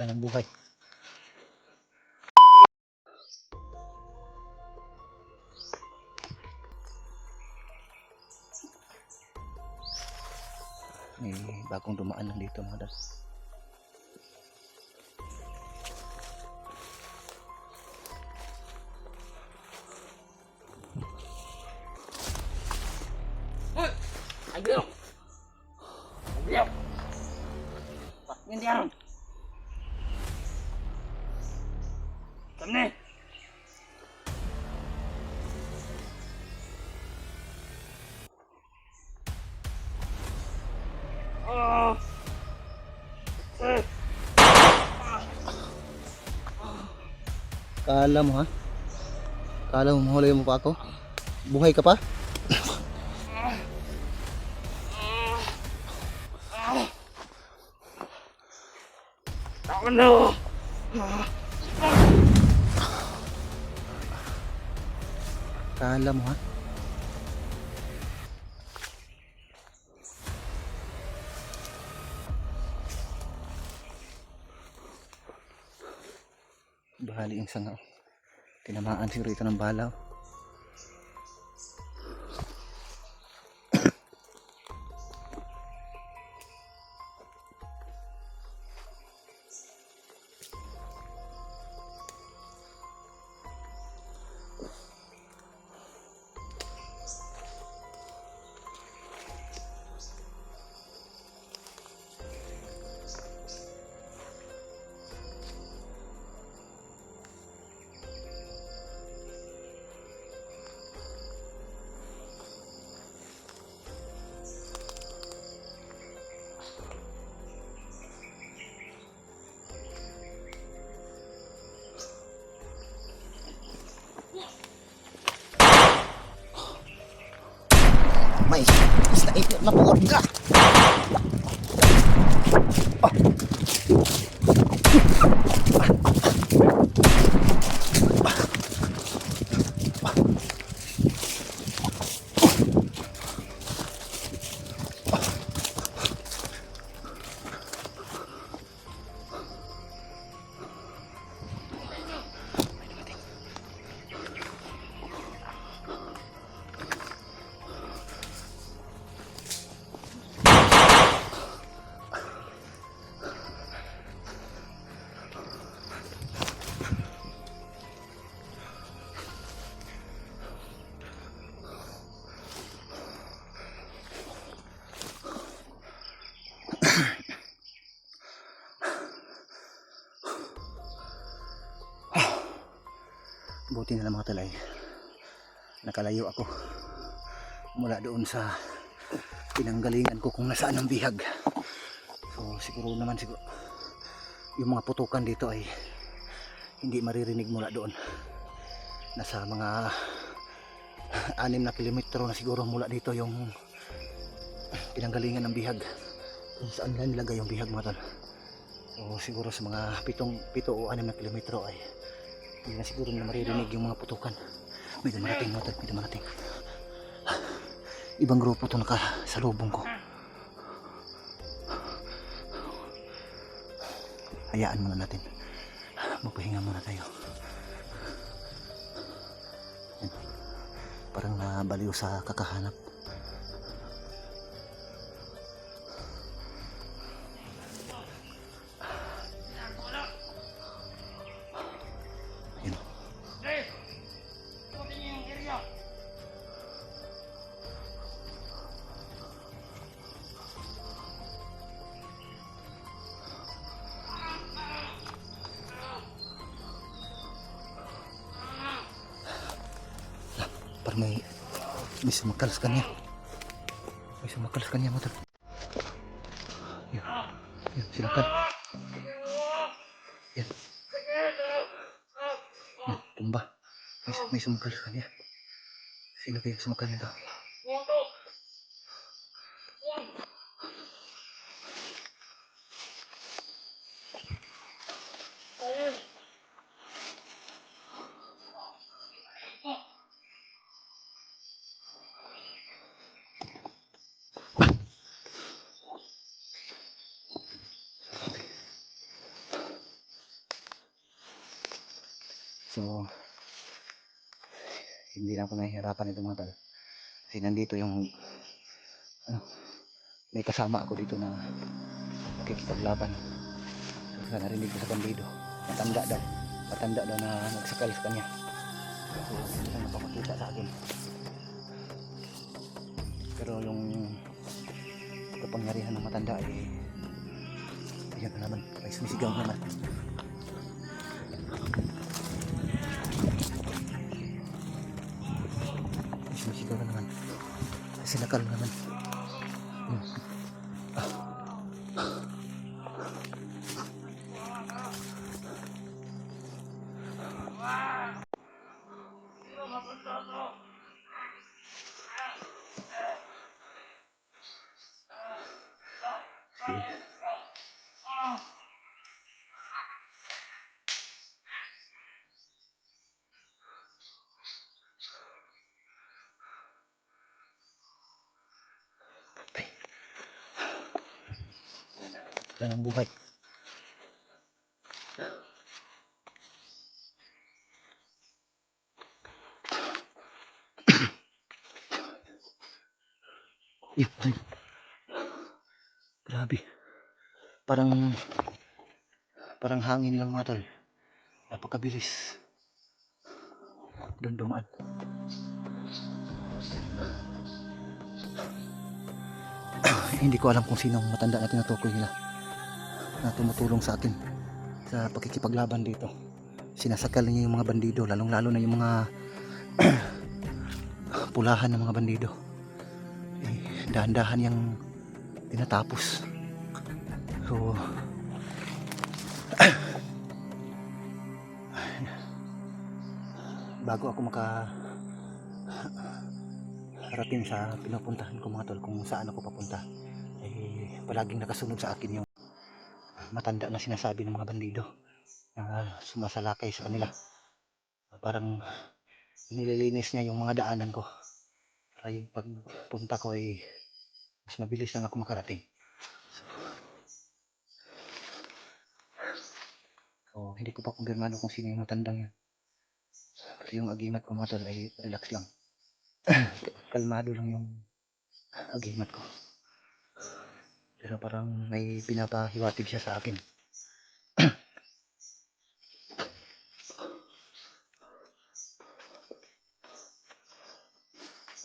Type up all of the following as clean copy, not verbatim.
ka ng buhay. May bagong dumaan lang dito mga dad. Ayo. Ayo. Pakinggan. Kami. Oh. Kala mo ha? Kala mo mahuli mo pa ako? Buhay ka pa? Ako na. Kala mo ha? Bahali yung sanga. Tinamaan siguro ito ng bala. May isnaipit na puot ka. Buti na lang mga talay, nakalayo ako mula doon sa pinanggalingan ko kung nasaan ang bihag. So siguro yung mga putukan dito ay hindi maririnig mula doon. Nasa mga 6 na kilometro na siguro mula dito yung pinanggalingan ng bihag, kung saan na nilagay yung bihag mga tal. So siguro sa mga 7 o 6 na kilometro ay hindi na siguro nila maririnig yung mga putukan. May dumarating mga tal, may dumarating. Ibang grupo ito nakasalubong ko. Hayaan muna natin, magpahinga muna tayo. Yan. Parang nabaliw sa kakahanap. Yan. Parang may sumakalas kanya. May sumakalas kanya mga tal. Yan. Yan, silakan. Yan. Yan, tumba. May sumakalas kanya. Sino kaya sumakal nito? So, hindi na ako nahihirapan ito mga tol. Kasi nandito yung, ano, may kasama ako dito na nakikipaglaban. So, sa narinig ko sa bandido, matanda daw na nagsakal sa kanya. So, hindi na napapakita sa akin. Pero yung kapangyarihan ng matanda ay ayan na naman, may sumisigaw naman. May sumisigaw na naman. Sinakal naman. Wala ng buhay. Ay, grabe. Parang hangin lang mga tol. Napakabilis. Doon dumaan. Hindi ko alam kung sino ang matanda na tinutukoy nila na tumutulong sa akin sa pakikipaglaban dito. Sinasakal niya yung mga bandido, lalong lalo na yung mga pulahan ng mga bandido. Dahan-dahan yung tinatapos. So, bago ako makarating sa pinupuntahan ko mga tol, kung saan ako papunta, eh palaging nakasunod sa akin yung matanda na sinasabi ng mga bandido na sumasalakay sa kanila. Parang nililinis niya yung mga daanan ko para yung pagpunta ko ay mas mabilis lang ako makarating. So hindi ko pa kumpirmado kung sino yung matandang yan. Kasi yung agimat ko mga tol ay relax lang. Kalmado lang yung agimat ko. Pero parang may pinapahiwatig siya sa akin.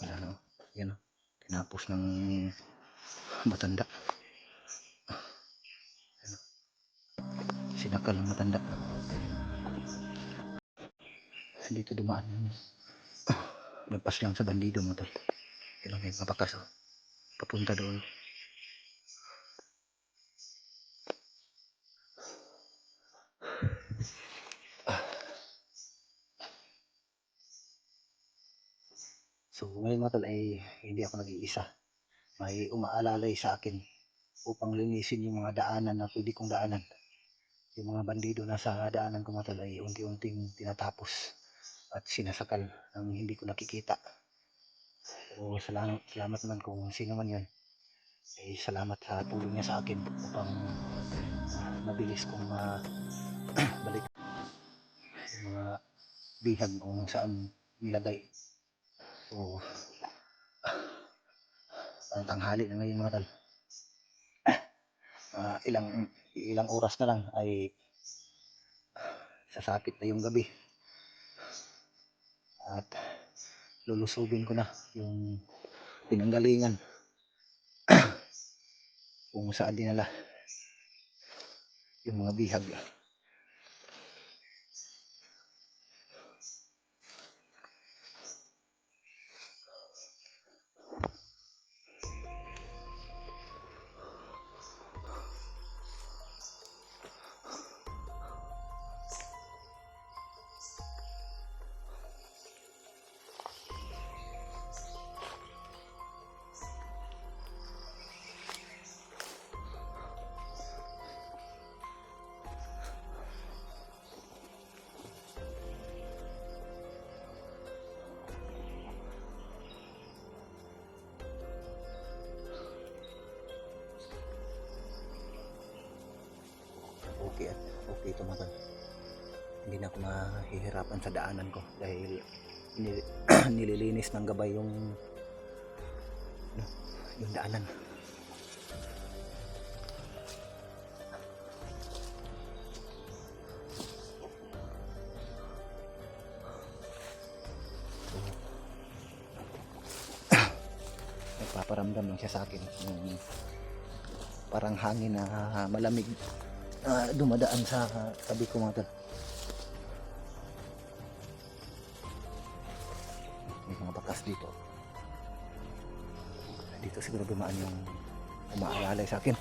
Wala no. Yan o. Tinapos ng matanda. Sinakal ng matanda. Dito dumaan. Nagpas lang sa bandido mo tol. Ilang may mabakas o. Papunta doon. So ngayon mga tol ay hindi ako nag-iisa. May umaalalay sa akin upang linisin yung mga daanan na pwede kong daanan. Yung mga bandido na sa daanan ko mga tol ay unti-unting tinatapos at sinasakal ng hindi ko nakikita. So salamat naman kung sino man yun. Eh, salamat sa tulong niya sa akin upang mabilis kong balik yung mga bihag kung saan nilagay. So ang tanghali na ngayon mga tal. Ilang oras na lang ay sasapit na yung gabi. At lulusubin ko na yung pinanggalingan kung saan dinala yung mga bihag. Okay ito mga tal. hindi na ako mahihirapan sa daanan ko dahil nililinis ng gabay yung daanan. Nagpaparamdam lang siya sa akin yung parang hangin na malamig dumadaan sa tabi ko mga tol. May mga bakas dito. Dito siguro dumaan yung umaalalay sa akin.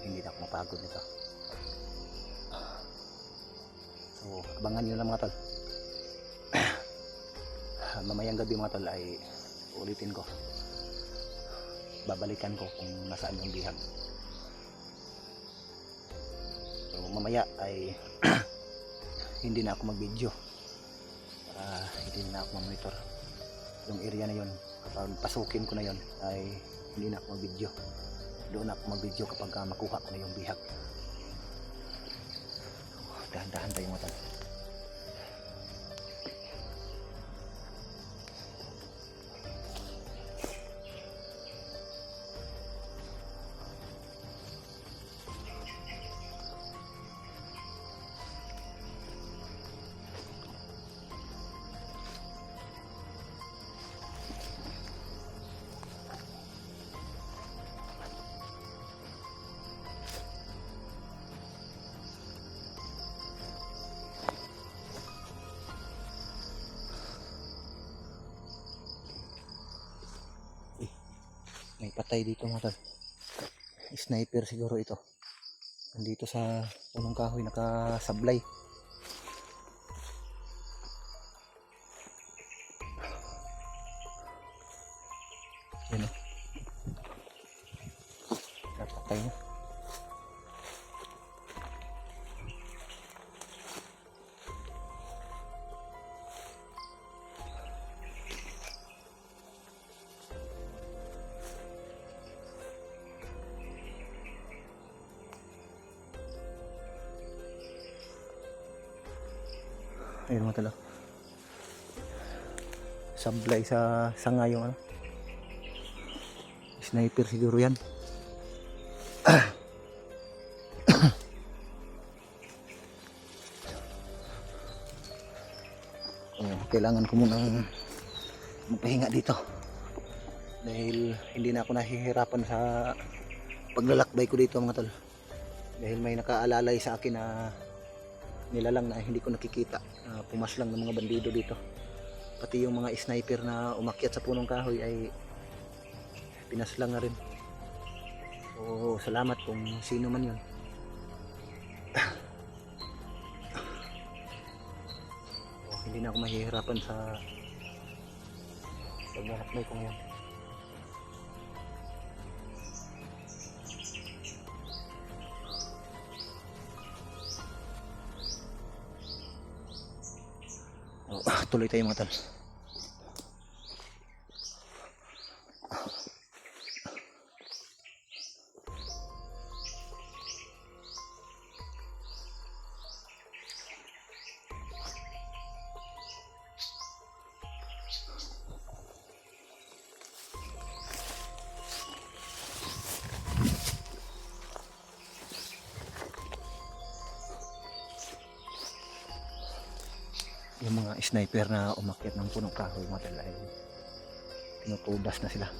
Hindi na ako mapagod nito. So, abangan nyo lang mga tol. Mamayang gabi mga tol ay ulitin ko. Babalikan ko kung nasaan yung bihag. So, mamaya ay hindi na ako mag-video. Para hindi na ako mag-monitor. Yung area na yun, kapag pasukin ko na yun, ay hindi na ako mag-video. Doon ako mag-video kapag makuha ko na yung bihag. Dahan-dahan tayo mga tol. May patay dito mga tol. Sniper siguro ito. Nandito sa punong kahoy nakasablay. Yan o. Napatay na. Ayun mga tala. Sablay sa sanga yung ano. Sniper siguro yan. Kailangan ko munang magpahinga dito. Dahil hindi na ako nahihirapan sa paglalakbay ko dito mga tol. Dahil may nakaalalay sa akin na nilalang na hindi ko nakikita, pumaslang ng mga bandido dito. Pati yung mga sniper na umakyat sa punong kahoy ay pinaslang na rin. So salamat kung sino man yun. So, hindi na ako mahihirapan sa paglalakbay ko ngayon. Tuloy tayo mga tol. Yung mga sniper na umakyat ng punong kahoy mga tol ay tinutudas na sila.